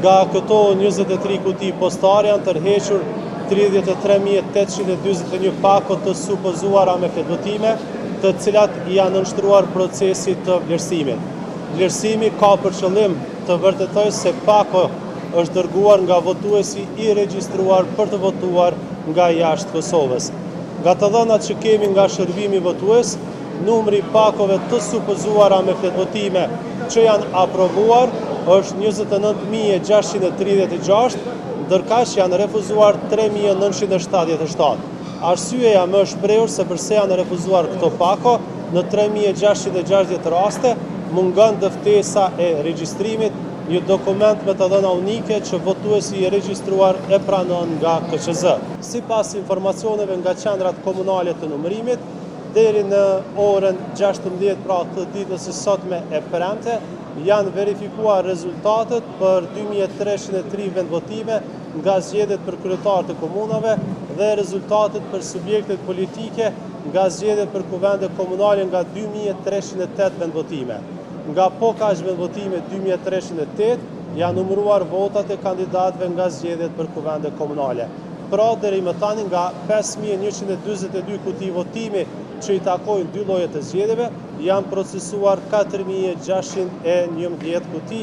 Nga këto 23 kuti postar janë tërhequr 33.821 pako të supozuara me fletvotime, të cilat janë nënshtruar procesit të vlerësimit. Vlerësimi ka për qëllim të vërtetoj se pako është dërguar nga votuesi i regjistruar për të votuar nga jashtë Kosovës. Nga të dhënat që kemi nga shërbimi votues, numri pakove të supozuara me fletvotime që janë aprovuar është 29.636, ndërkaq janë refuzuar 3.977. Arsyeja më shprehur se përse janë refuzuar këto pako, në 3.660 raste mungon dëftesa e regjistrimit, një dokument me të dhëna unike që votuesi i regjistruar e pranon nga KQZ. Sipas informacioneve nga qendrat komunale të numërimit, deri në orën 16 pra të ditës së sotme e premte, janë verifikuar rezultatet për 2303 vendvotime nga zgjedhjet për kryetarët e komunave dhe rezultatet për subjektet politike nga zgjedhjet për kuvende komunale nga 2308 vendvotime. Nga pokaq vendvotime 2308 janë numëruar votat e kandidatëve nga zgjedhjet për kuvende komunale. Pra deri më tani nga 5142 kuti votimi që i takojnë dy llojet e zgjedhjeve, janë procesuar 4611 kuti